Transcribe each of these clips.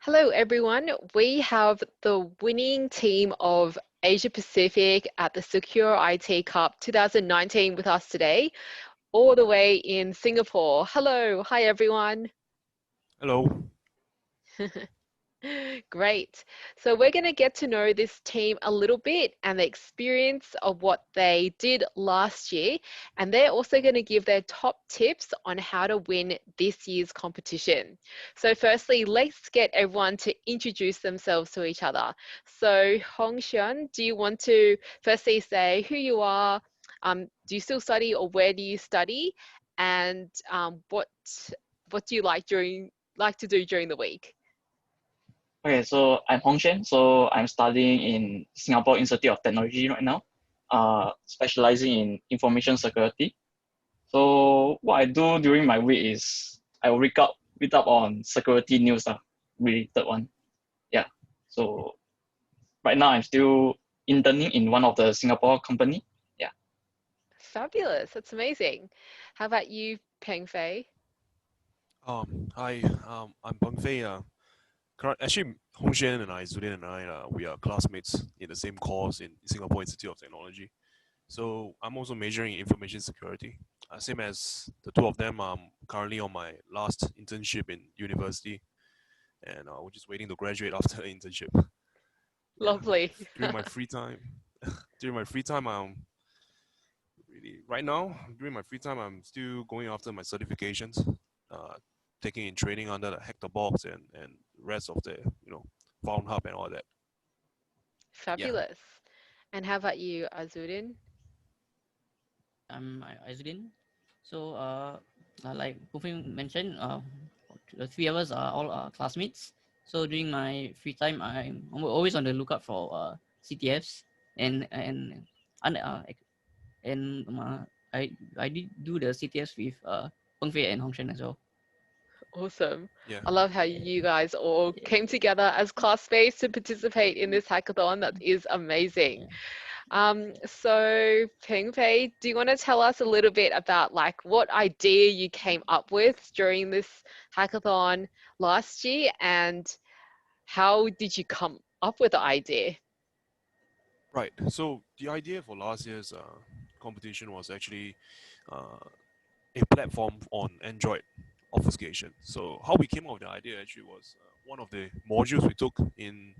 Hello, everyone. We have the winning team of Asia Pacific at the Secur'IT Cup 2019 with us today, all the way in Singapore. Hello. Hi, everyone. Hello. Great. So we're going to get to know this team a little bit and the experience of what they did last year. And they're also going to give their top tips on how to win this year's competition. So firstly, let's get everyone to introduce themselves to each other. So Hong Xian, do you want to firstly say who you are? Do you still study or where do you study? And what do you like to do during the week? Okay, so I'm Hong Shen. So I'm studying in Singapore Institute of Technology right now, specializing in information security. So what I do during my week is I will read up on security news, related one. Yeah. So right now I'm still interning in one of the Singapore company. Yeah. Fabulous. That's amazing. How about you, Peng Fei? Hi. I'm Peng Fei. Actually, Hong Xuan and I, Zudin and I, we are classmates in the same course in Singapore Institute of Technology. So I'm also majoring in information security. Same as the two of them. I'm currently on my last internship in university, and we're just waiting to graduate after the internship. Yeah. Lovely. During my free time, during my free time, really right now during my free time I'm still going after my certifications, uh, taking in training under the Hack the Box and rest of the Found Hub and all that. Yeah. Fabulous. And how about you, Azudin? I'm Aizudin. So, like Pufin mentioned, the three of us are all classmates. So during my free time, I'm always on the lookout for CTFs and and I did do the CTFs with Peng Fei and Hong Shen as well. Awesome. Yeah. I love how you guys all came together as classmates to participate in this hackathon. That is amazing. So Peng Fei, do you want to tell us a little bit about like what idea you came up with during this hackathon last year and how did you come up with the idea? Right. So the idea for last year's competition was actually uh, a platform on Android obfuscation. So how we came up with the idea actually was one of the modules we took in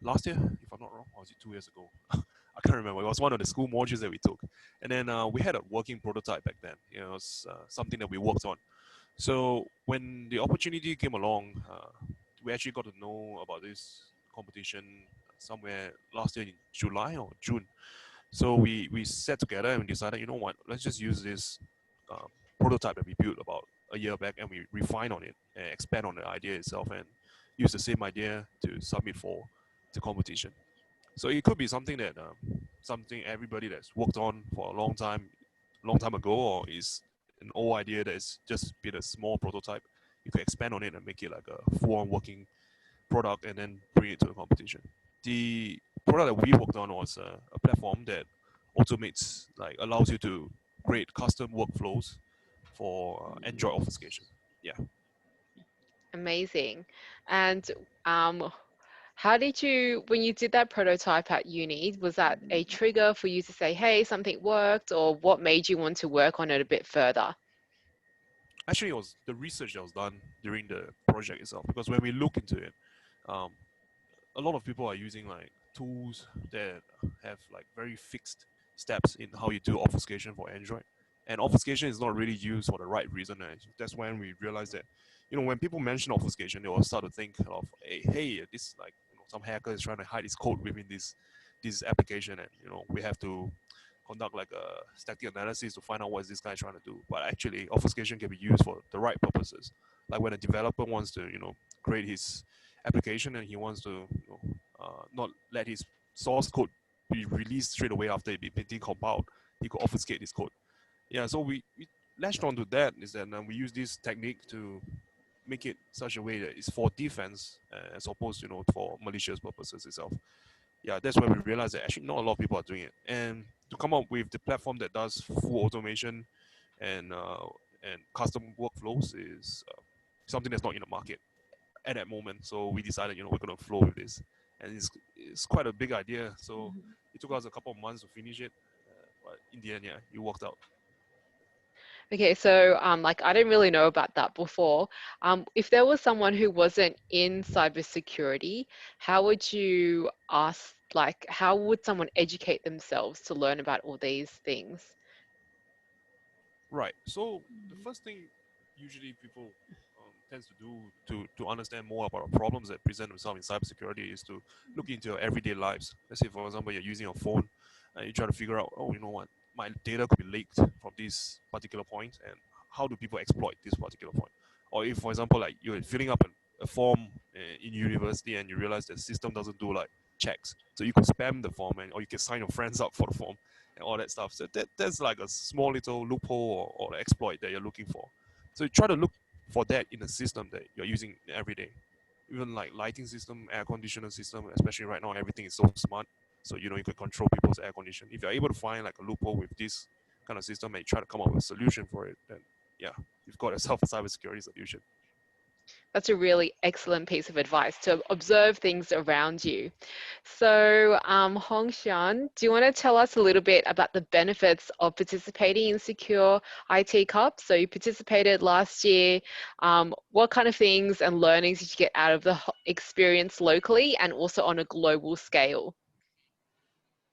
last year, if I'm not wrong, or was it 2 years ago? I can't remember. It was one of the school modules that we took, and then we had a working prototype back then. You know, it was something that we worked on. So when the opportunity came along, we actually got to know about this competition somewhere last year in July or June. So we sat together and we decided, you know what, let's just use this uh, prototype that we built about a year back and we refine on it and expand on the idea itself and use the same idea to submit for the competition. So it could be something that something everybody that's worked on for a long time ago, or is an old idea that's just been a small prototype. You could expand on it and make it like a full-on working product and then bring it to the competition. The product that we worked on was a platform that automates, like allows you to create custom workflows for Android obfuscation. Yeah. Amazing. And how did you, when you did that prototype at uni, was that a trigger for you to say, hey, something worked, or what made you want to work on it a bit further? Actually, it was the research that was done during the project itself. Because when we look into it, um, a lot of people are using like tools that have like very fixed steps in how you do obfuscation for Android. And obfuscation is not really used for the right reason. And that's when we realized that, you know, when people mention obfuscation, they will start to think of, hey, this like some hacker is trying to hide his code within this application, and we have to conduct like a static analysis to find out what is this guy trying to do. But actually, obfuscation can be used for the right purposes. Like when a developer wants to, create his application and he wants to not let his source code be released straight away after it being compiled, he could obfuscate his code. Yeah, so we latched onto that is that we use this technique to make it such a way that it's for defense as opposed to for malicious purposes itself. Yeah, that's when we realized that actually not a lot of people are doing it, and to come up with the platform that does full automation and custom workflows is something that's not in the market. at that moment. So we decided, we're going to flow with this. And it's quite a big idea. So it took us a couple of months to finish it. But in the end, yeah, it worked out. Okay, so like I didn't really know about that before. If there was someone who wasn't in cybersecurity, how would you ask, like, how would someone educate themselves to learn about all these things? Right. So the first thing usually people tends to do to understand more about the problems that present themselves in cybersecurity is to look into your everyday lives. Let's say, for example, you're using your phone and you try to figure out, oh, you know what, my data could be leaked from this particular point, and how do people exploit this particular point? Or if, for example, like you're filling up a form in university and you realize the system doesn't do like checks, so you could spam the form or you can sign your friends up for the form and all that stuff. So that's like a small little loophole or exploit that you're looking for. So you try to look for that in a system that you're using every day. Even like lighting system, air conditioner system, especially right now, everything is so smart. So you can control people's air condition. If you're able to find like a loophole with this kind of system and you try to come up with a solution for it, then yeah, you've got yourself a cybersecurity solution. That's a really excellent piece of advice, to observe things around you. So, Hongxian, do you want to tell us a little bit about the benefits of participating in Secure IT Cup? So you participated last year. What kind of things and learnings did you get out of the experience locally and also on a global scale?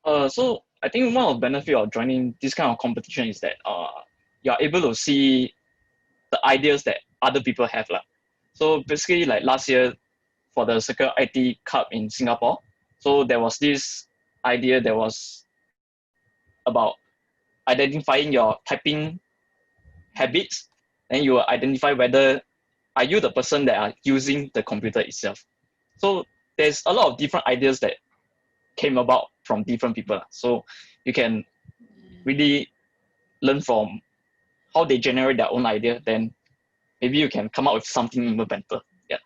So I think one of the benefit of joining this kind of competition is that you're able to see the ideas that other people have. So basically like last year for the Secur'IT Cup in Singapore, so there was this idea that was about identifying your typing habits, then you will identify whether are you the person that are using the computer itself. So there's a lot of different ideas that came about from different people. So you can really learn from how they generate their own idea, then maybe you can come up with something even better. Yeah.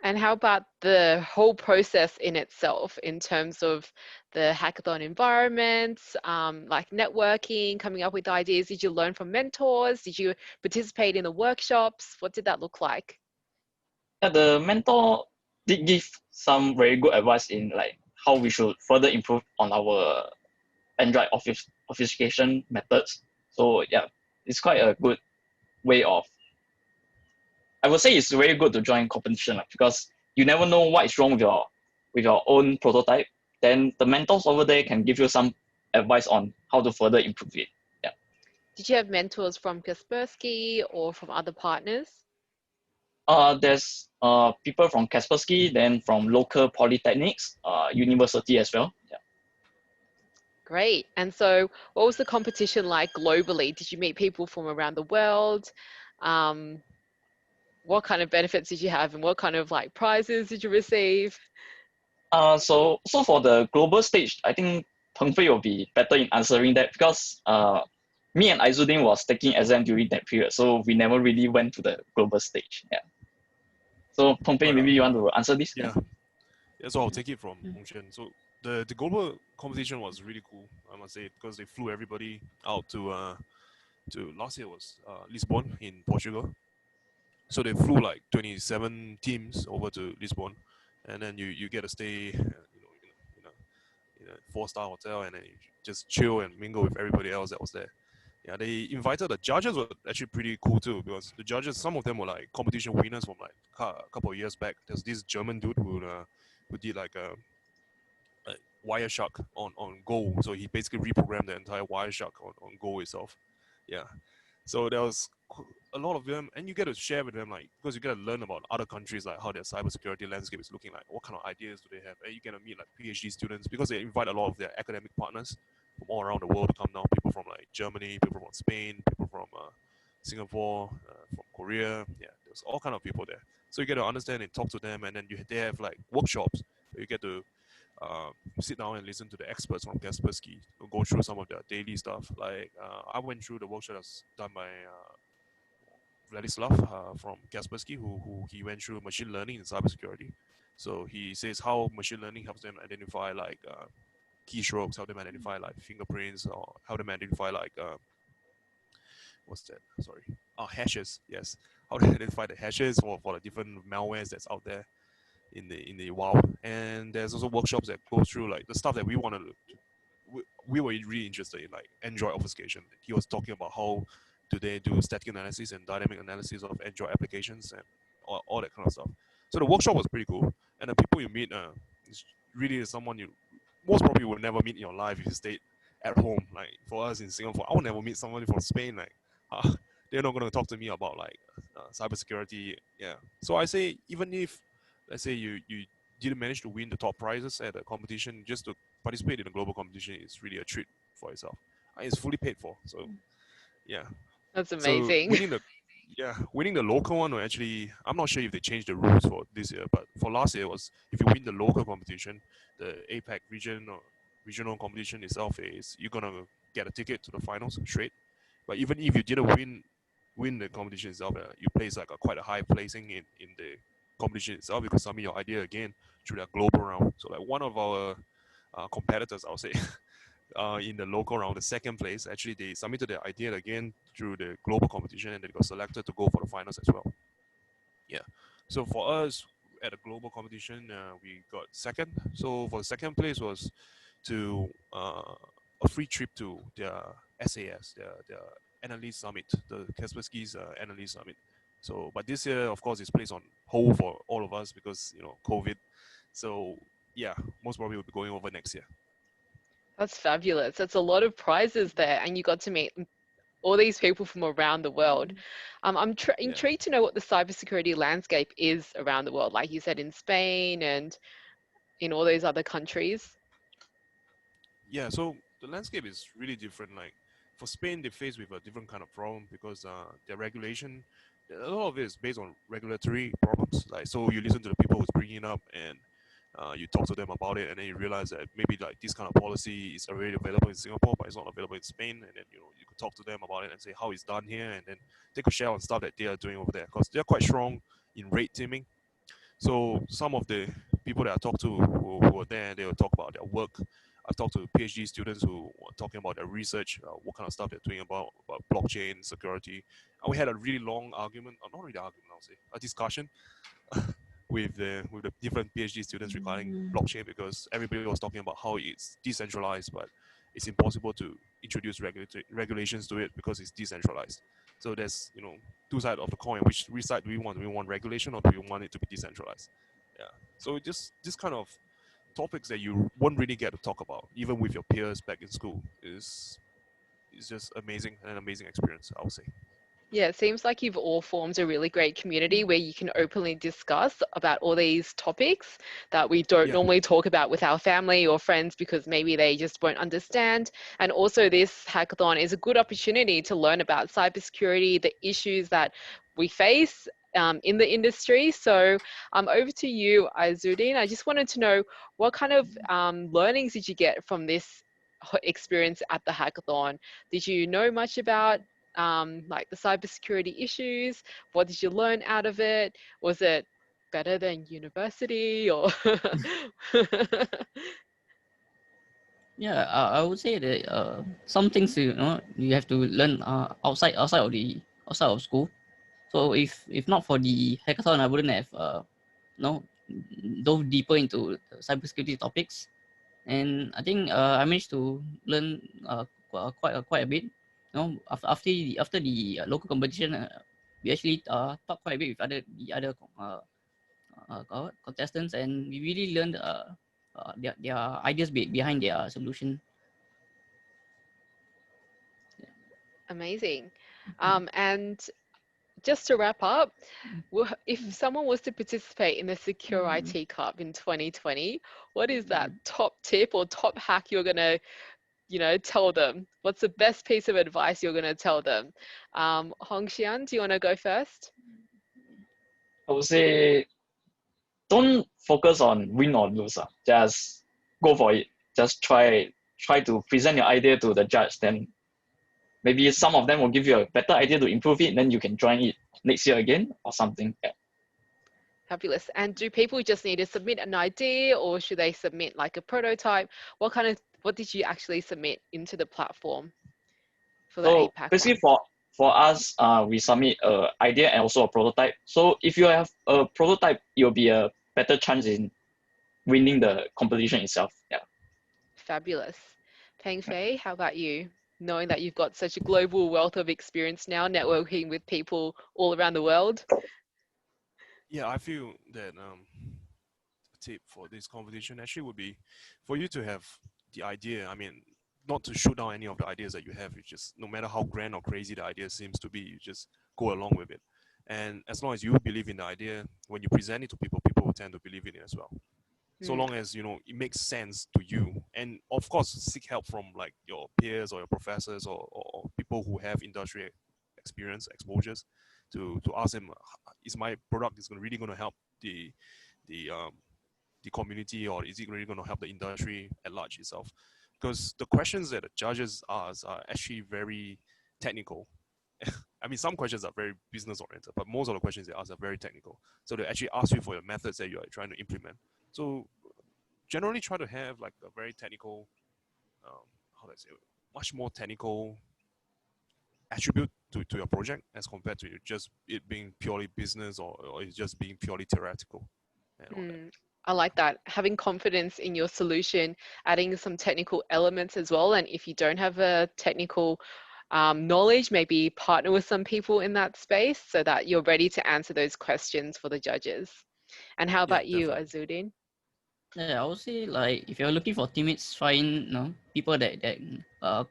And how about the whole process in itself in terms of the hackathon environment, like networking, coming up with ideas? Did you learn from mentors? Did you participate in the workshops? What did that look like? Yeah, the mentor did give some very good advice in like how we should further improve on our Android obfuscation methods. So yeah, it's quite a good way of, I would say it's very good to join competition because you never know what is wrong with your own prototype. Then the mentors over there can give you some advice on how to further improve it. Yeah. Did you have mentors from Kaspersky or from other partners? There's people from Kaspersky, then from local polytechnics, university as well. Yeah. Great. And so what was the competition like globally? Did you meet people from around the world? What kind of benefits did you have and what kind of like prizes did you receive? So for the global stage, I think Peng Fei will be better in answering that because me and Aizudin was taking exam during that period, so we never really went to the global stage. Yeah. So Peng Fei, Right. maybe you want to answer this? Yeah. Yeah, so I'll take it from Hongxian. So the global competition was really cool, I must say, because they flew everybody out to last year was Lisbon in Portugal. So they flew like 27 teams over to Lisbon, and then you get to stay, in a 4-star hotel, and then you just chill and mingle with everybody else that was there. Yeah, they invited the judges were actually pretty cool too because the judges, some of them were like competition winners from like a couple of years back. There's this German dude who did like a Wireshark on Go. So he basically reprogrammed the entire Wireshark on Go itself. Yeah. So there was a lot of them, and you get to share with them, like, because you get to learn about other countries, like how their cybersecurity landscape is looking like, what kind of ideas do they have, and you get to meet like PhD students because they invite a lot of their academic partners from all around the world to come down. People from like Germany, people from Spain, people from Singapore, from Korea. Yeah, there's all kind of people there. So you get to understand and talk to them, and then they have like workshops where you get to sit down and listen to the experts from Kaspersky to go through some of their daily stuff. Like I went through the workshop that's done by Vladislav from Kaspersky, who he went through machine learning and cybersecurity. So he says how machine learning helps them identify like keystrokes, help them identify like fingerprints, or help them identify like what's that? Sorry. Hashes. Yes. How to identify the hashes for the different malwares that's out there in the wild. And there's also workshops that go through like the stuff that we wanted to. We were really interested in, like Android obfuscation. He was talking about how do they do static analysis and dynamic analysis of Android applications and all that kind of stuff. So the workshop was pretty cool, and the people you meet is really someone you most probably would never meet in your life if you stayed at home. Like for us in Singapore, I would never meet somebody from Spain. Like they're not going to talk to me about like cybersecurity. Yeah. So I say even if let's say you didn't manage to win the top prizes at a competition, just to participate in a global competition is really a treat for yourself. It's fully paid for. So yeah. That's So amazing. winning the local one, or actually, I'm not sure if they changed the rules for this year, but for last year was if you win the local competition, the APAC region or regional competition itself is you're gonna get a ticket to the finals straight. But even if you didn't win the competition itself, you place like quite a high placing in the competition itself because submit your idea again through that global round. So like one of our competitors, I'll say, in the local round, the second place, actually they submitted their idea again through the global competition and they got selected to go for the finals as well. Yeah. So for us at a global competition, we got second. So for the second place was to a free trip to their SAS, their analyst summit, the Kaspersky's analyst summit. So, but this year, of course, it's placed on hold for all of us because COVID. So yeah, most probably we'll be going over next year. That's fabulous. That's a lot of prizes there, and you got to meet all these people from around the world. I'm Yeah. intrigued to know what the cybersecurity landscape is around the world, like you said, in Spain and in all those other countries. Yeah, so the landscape is really different. Like for Spain, they face with a different kind of problem because their regulation, a lot of it is based on regulatory problems. Like so, you listen to the people who's bringing it up, and you talk to them about it, and then you realize that maybe like this kind of policy is already available in Singapore, but it's not available in Spain. And then you could talk to them about it and say how it's done here, and then they could share on stuff that they are doing over there because they're quite strong in rate teaming. So some of the people that I talked to who were there, they will talk about their work. I talked to PhD students who were talking about their research, what kind of stuff they're doing about blockchain security. And we had a really long argument, not really argument, I'll say, a discussion with the different PhD students regarding blockchain because everybody was talking about how it's decentralized, but it's impossible to introduce regulations to it because it's decentralized. So there's two sides of the coin. Which side do we want? Do we want regulation or do we want it to be decentralized? Yeah. So just this kind of topics that you won't really get to talk about, even with your peers back in school, is just amazing, an amazing experience, I would say. Yeah, it seems like you've all formed a really great community where you can openly discuss about all these topics that we don't Yeah. normally talk about with our family or friends because maybe they just won't understand. And also, this hackathon is a good opportunity to learn about cybersecurity, the issues that we face in the industry. So, over to you, Izzuddin. I just wanted to know what kind of learnings did you get from this experience at the hackathon? Did you know much about like the cybersecurity issues? What did you learn out of it? Was it better than university or? Yeah, I would say that some things you have to learn outside of school. So if not for the hackathon, I wouldn't have you know dove deeper into the cybersecurity topics. And I think I managed to learn quite a bit. After the local competition, we actually talked quite a bit with the other contestants, and we really learned their ideas behind their solution. Amazing. And just to wrap up, if someone was to participate in the Secur'IT Cup in 2020, what is that top tip or top hack you're going to tell them? What's the best piece of advice you're going to tell them? Hongxian, do you want to go first? I would say don't focus on win or lose. Just go for it. Just try to present your idea to the judge. Then maybe some of them will give you a better idea to improve it. Then you can join it next year again or something. Yeah. Fabulous. And do people just need to submit an idea or should they submit like a prototype? What did you actually submit into the platform for the So APAC basically one? for us, we submit an idea and also a prototype. So if you have a prototype, you'll be a better chance in winning the competition itself. Yeah. Fabulous. Peng Fei, how about you? Knowing that you've got such a global wealth of experience now, networking with people all around the world. Yeah, I feel that a tip for this competition actually would be for you to have the idea. I mean, not to shoot down any of the ideas that you have. You just, no matter how grand or crazy the idea seems to be, you just go along with it. And as long as you believe in the idea, when you present it to people, people will tend to believe in it as well. So long as it makes sense to you, and of course seek help from like your peers or your professors or people who have industry experience exposures to ask them, is my product really going to help the the community, or is it really going to help the industry at large itself? Because the questions that the judges ask are actually very technical. I mean, some questions are very business oriented, but most of the questions they ask are very technical. So they actually ask you for the methods that you are trying to implement. So generally try to have like a very technical, how do I say, much more technical attribute to your project as compared to just it being purely business or it just being purely theoretical and all that. I like that. Having confidence in your solution, adding some technical elements as well. And if you don't have a technical knowledge, maybe partner with some people in that space so that you're ready to answer those questions for the judges. And how Yeah, about you, definitely. Azudin? Yeah, I would say like if you're looking for teammates, find people that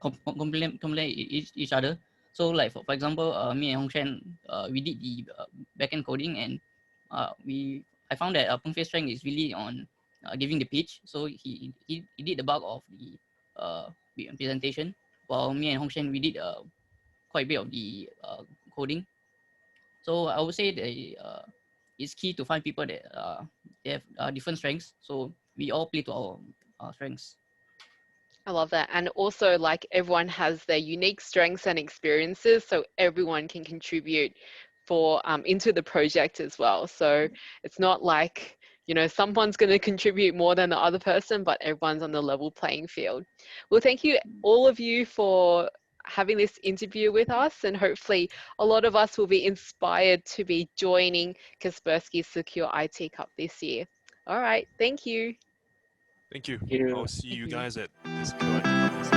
complement each other. So like for example, me and Hongshan, we did the backend coding, and I found that Peng Fei's strength is really on giving the pitch. So he did the bulk of the presentation, while me and Hongshan we did quite a bit of the coding. So I would say that it's key to find people that they have different strengths. So we all play to our strengths. I love that. And also, like, everyone has their unique strengths and experiences, so everyone can contribute for into the project as well. So it's not like, someone's going to contribute more than the other person, but everyone's on the level playing field. Well, thank you, all of you, for having this interview with us, and hopefully a lot of us will be inspired to be joining Kaspersky's Secure IT Cup this year. All right, thank you. Thank you. Thank you. I'll see Thank you you. guys at this Secur'IT Cup.